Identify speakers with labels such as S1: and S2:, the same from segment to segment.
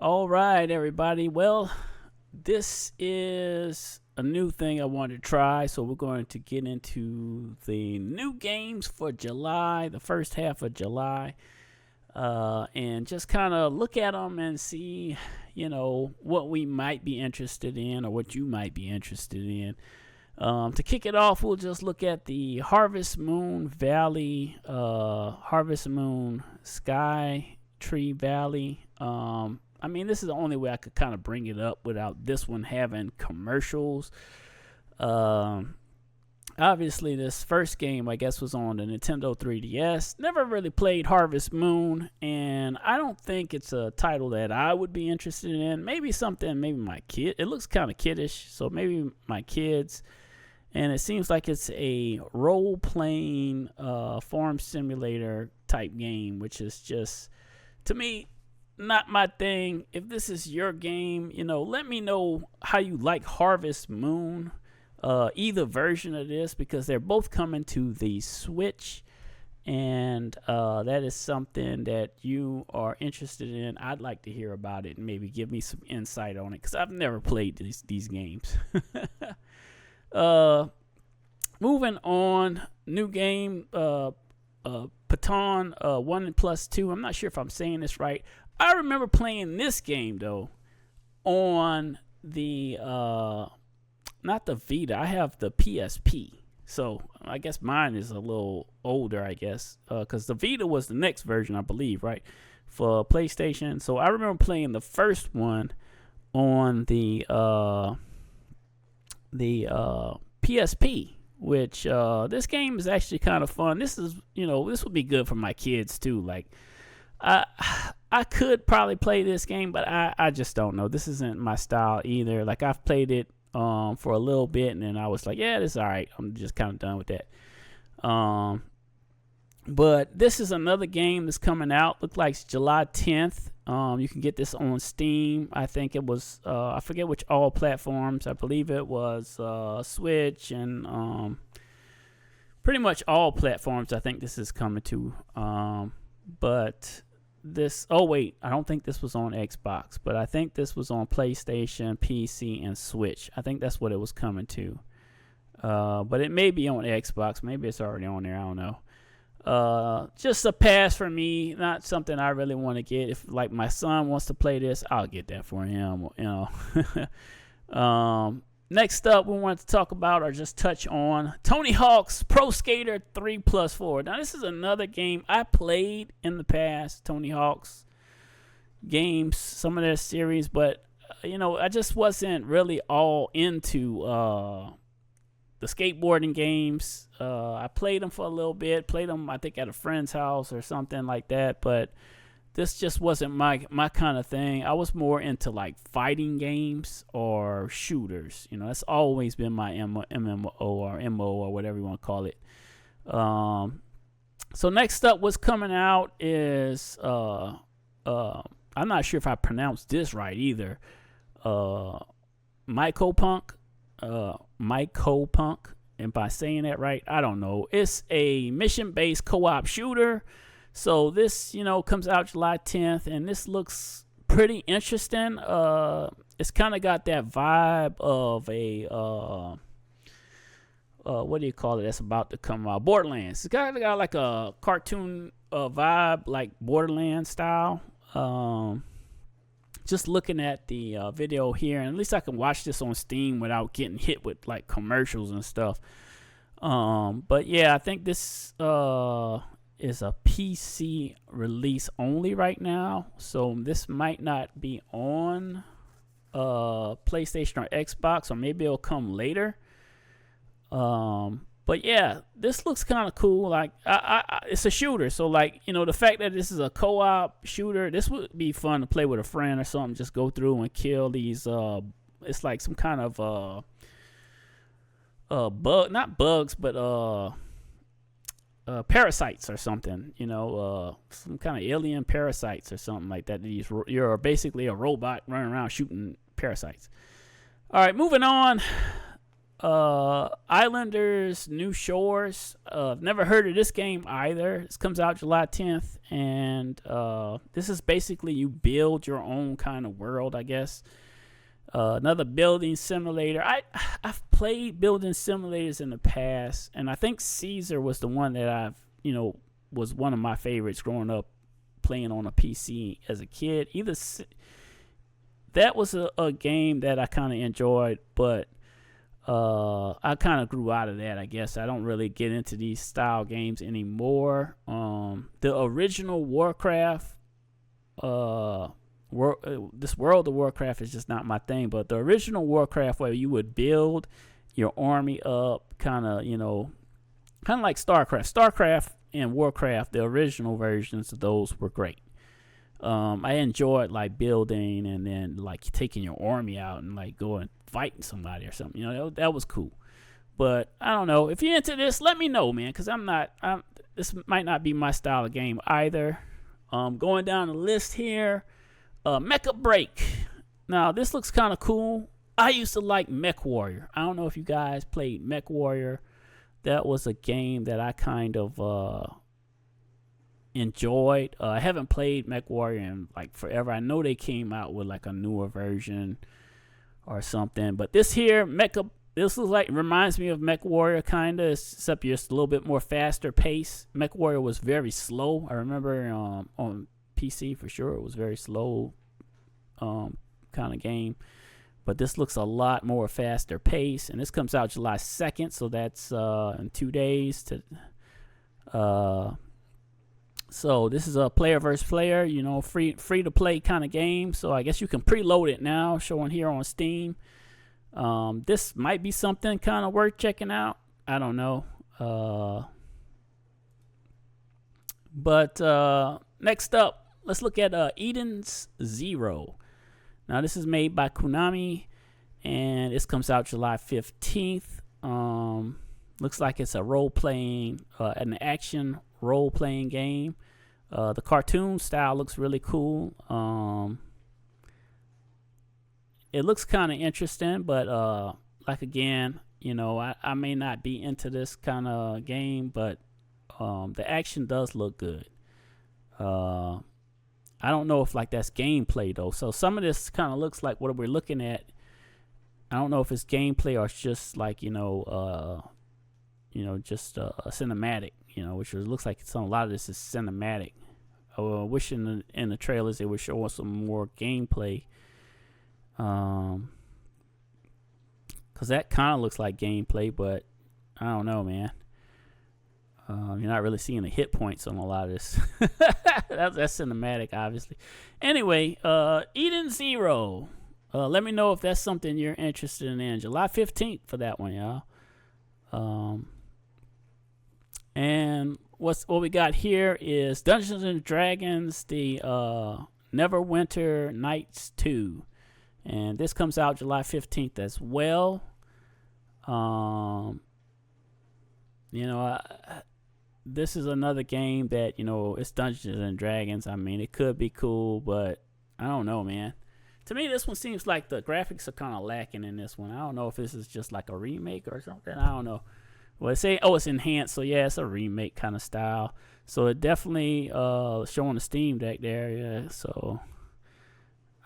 S1: All right, everybody. Well, this is a new thing I wanted to try, so we're going to get into the new games for July, the first half of July, and just kind of look at them and see, what we might be interested in or what you might be interested in. To kick it off, we'll just look at the Harvest Moon Valley, Harvest Moon Sky Tree Valley. This is the only way I could kind of bring it up without this one having commercials. Obviously, this first game, I guess, was on the Nintendo 3DS. Never really played Harvest Moon, and I don't think it's a title that I would be interested in. Maybe my kid. It looks kind of kiddish, so maybe my kids. And it seems like it's a role-playing farm simulator type game, which is just, to me, not my thing. If this is your game, let me know how you like Harvest Moon, either version of this, because they're both coming to the Switch, and that is something that you are interested in. I'd like to hear about it and maybe give me some insight on it, because I've never played these games. Moving on, new game, Patapon 1+2. I'm not sure if I'm saying this right. I remember playing this game though on the not the Vita. I have the PSP, so I guess mine is a little older. I guess because the Vita was the next version, I believe, right, for PlayStation. So I remember playing the first one on the PSP. Which this game is actually kind of fun. This would be good for my kids too. Like, I could probably play this game, but I just don't know. This isn't my style either. Like, I've played it for a little bit, and then I was like, yeah, this is all right. I'm just kind of done with that. But this is another game that's coming out. Looks like it's July 10th. You can get this on Steam. I think it was, I forget which all platforms. I believe it was Switch and pretty much all platforms I think this is coming to. But this, I don't think this was on Xbox, but I think this was on PlayStation, PC, and Switch. I think that's what it was coming to. But it may be on Xbox. Maybe it's already on there. I don't know. Just a pass for me, not something I really want to get. If like my son wants to play this, I'll get that for him, Next up, we want to talk about or just touch on Tony Hawk's Pro Skater 3+4. Now, this is another game I played in the past, Tony Hawk's games, some of their series, but I just wasn't really all into the skateboarding games. I played them for a little bit. Played them, I think, at a friend's house or something like that. But this just wasn't my kind of thing. I was more into like fighting games or shooters. That's always been my MMO or MO or whatever you want to call it. So next up, what's coming out is I'm not sure if I pronounced this right either. Mycopunk. Mycopunk, and by saying that right, I don't know. It's a mission-based co-op shooter. So this, comes out July 10th, and this looks pretty interesting. It's kind of got that vibe of a what do you call it? That's about to come out. Borderlands. It's got like a cartoon vibe, like Borderlands style. Just looking at the video here, and at least I can watch this on Steam without getting hit with like commercials and stuff. But yeah, I think this is a PC release only right now, so this might not be on PlayStation or Xbox, or maybe it'll come later. But yeah, this looks kind of cool. Like, it's a shooter, so like, the fact that this is a co-op shooter, this would be fun to play with a friend or something. Just go through and kill these. It's like some kind of not bugs, but parasites or something. Some kind of alien parasites or something like that. You're basically a robot running around shooting parasites. All right, moving on. Islanders New Shores. Never heard of this game either. This comes out July 10th, and this is basically you build your own kind of world, I guess. Another building simulator. I've played building simulators in the past, and I think Caesar was the one that was one of my favorites growing up, playing on a PC as a kid. That was a game that I kind of enjoyed, but I kind of grew out of that, I guess. I don't really get into these style games anymore. The original Warcraft, this World of Warcraft is just not my thing, but the original Warcraft, where you would build your army up, kind of like StarCraft and Warcraft, the original versions of those were great. I enjoyed like building and then like taking your army out and like going fighting somebody or something. That was cool. But I don't know, if you're into this, let me know, man, because this might not be my style of game either. Going down the list here, Mecha Break. Now this looks kind of cool. I used to like Mech Warrior. I don't know if you guys played Mech Warrior. That was a game that I kind of enjoyed. I haven't played Mech Warrior in like forever. I know they came out with like a newer version or something, but this reminds me of Mech Warrior kind of, except just a little bit more faster pace. Mech Warrior was very slow. I remember on PC for sure it was very slow kind of game, but this looks a lot more faster pace, and this comes out July 2nd, so that's in 2 days. So this is a player versus player, free to play kind of game. So I guess you can preload it now, showing here on Steam. This might be something kind of worth checking out. I don't know. But next up, let's look at Eden's Zero. Now this is made by Konami, and this comes out July 15th. Looks like it's a role-playing, an action role-playing game. The cartoon style looks really cool. It looks kind of interesting, but like again, I may not be into this kind of game, but the action does look good. I don't know if like that's gameplay though. So some of this kind of looks like what we're looking at. I don't know if it's gameplay or it's just like just a cinematic. Which looks like a lot of this is cinematic. I wish in the trailers they would show us some more gameplay. Because that kind of looks like gameplay, but I don't know, man. You're not really seeing the hit points on a lot of this. That's cinematic, obviously. Anyway, Eden Zero. Let me know if that's something you're interested in. July 15th for that one, y'all. And what we got here is Dungeons and Dragons, the Neverwinter Nights 2. And this comes out July 15th as well. This is another game that, it's Dungeons and Dragons. I mean, it could be cool, but I don't know, man. To me, this one seems like the graphics are kind of lacking in this one. I don't know if this is just like a remake or something. I don't know. Well, it's enhanced, so yeah, it's a remake kind of style. So it definitely showing the Steam Deck there, yeah. So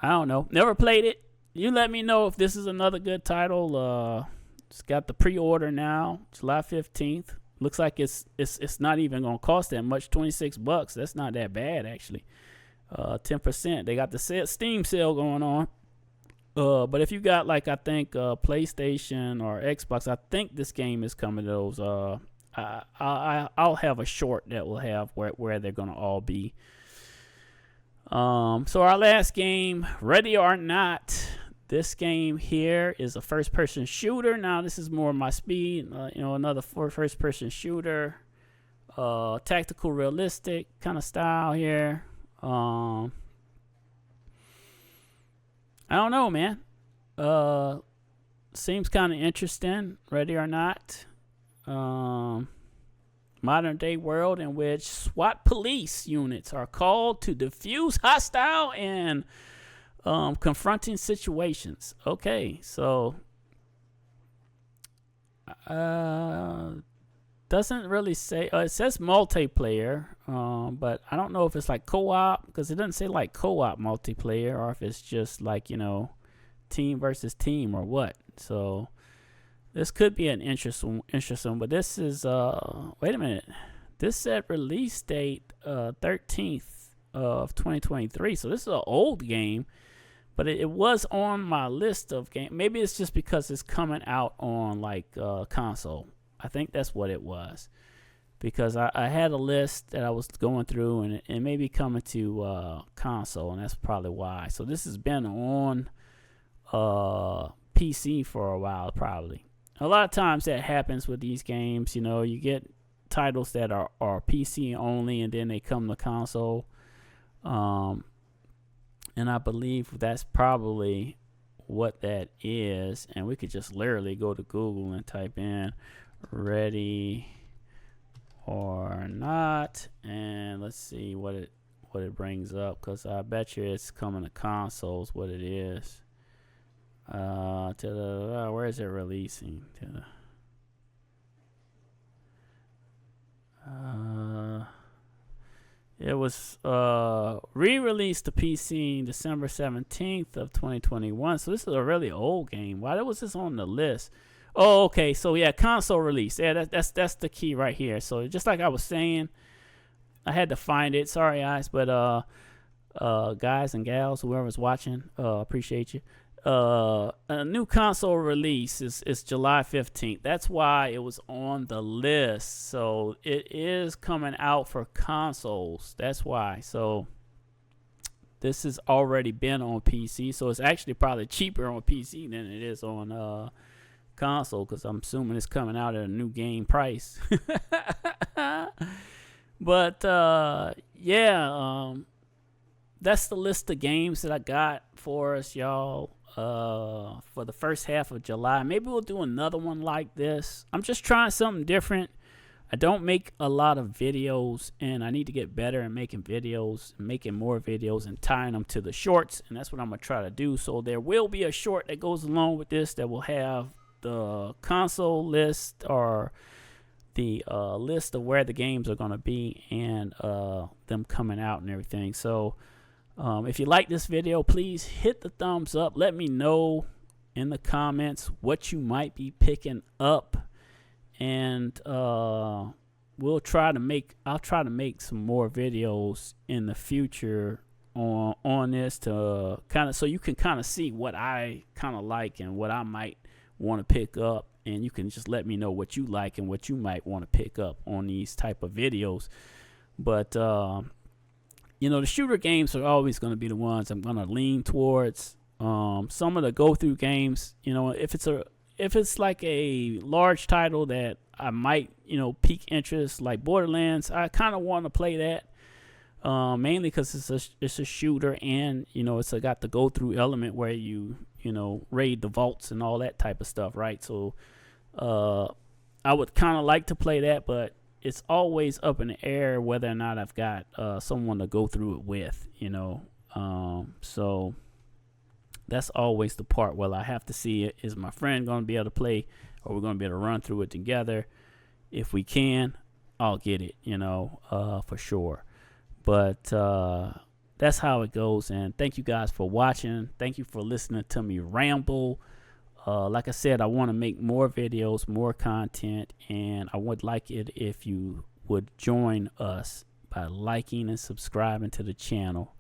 S1: I don't know. Never played it. You let me know if this is another good title. It's got the pre-order now, July 15th. Looks like it's not even gonna cost that much, $26. That's not that bad actually. 10%. They got the Steam sale going on. But if you got like I think PlayStation or Xbox, I think this game is coming to those. I'll have a short that will have where they're gonna all be. So our last game, Ready or Not. This game here is a first-person shooter. Now this is more my speed. Another first-person shooter, tactical, realistic kind of style here. I don't know, man. Seems kind of interesting. Ready or Not. Modern day world in which SWAT police units are called to defuse hostile and confronting situations. Okay, so Doesn't really say. It says multiplayer, but I don't know if it's like co-op, because it doesn't say like co-op multiplayer, or if it's just like, team versus team or what. So this could be an interesting. But this is wait a minute. This said release date 13th of 2023. So this is an old game, but it was on my list of games. Maybe it's just because it's coming out on like console. I think that's what it was, because I had a list that I was going through, and it may be coming to console, and that's probably why. So this has been on PC for a while, probably. A lot of times that happens with these games. You get titles that are PC only, and then they come to console. And I believe that's probably what that is. And we could just literally go to Google and type in ready or not, and let's see what it brings up, because I bet you it's coming to consoles. What it is, where is it releasing to? It was re-released to PC December 17th of 2021. So this is a really old game. Why was this on the list? Oh, okay. So yeah, console release. Yeah, that's the key right here. So just like I was saying, I had to find it. Sorry, guys, but guys and gals, whoever's watching, appreciate you. A new console release is July 15th. That's why it was on the list. So it is coming out for consoles. That's why. So this has already been on PC. So it's actually probably cheaper on PC than it is on console, because I'm assuming it's coming out at a new game price. But that's the list of games that I got for us, y'all, for the first half of July. Maybe we'll do another one like this. I'm just trying something different. I don't make a lot of videos, and I need to get better at making videos, making more videos, and tying them to the shorts, and that's what I'm going to try to do. So there will be a short that goes along with this that will have the console list, or the list of where the games are going to be, and them coming out and everything. So if you like this video, please hit the thumbs up. Let me know in the comments what you might be picking up, and I'll try to make some more videos in the future on this, to kind of, so you can kind of see what I kind of like and what I might want to pick up, and you can just let me know what you like and what you might want to pick up on these type of videos. But the shooter games are always going to be the ones I'm going to lean towards. Some of the go through games, if it's like a large title that I might pique interest, like Borderlands, I kind of want to play that, mainly because it's a shooter, and it's got the go through element where you raid the vaults and all that type of stuff, right? So I would kind of like to play that, but it's always up in the air whether or not I've got someone to go through it with, so that's always the part where I have to see it. Is my friend going to be able to play, or we're going to be able to run through it together? If we can, I'll get it, for sure. But that's how it goes. And thank you guys for watching. Thank you for listening to me ramble. Like I said, I want to make more videos, more content, and I would like it if you would join us by liking and subscribing to the channel.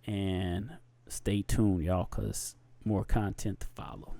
S1: And stay tuned, y'all, because more content to follow.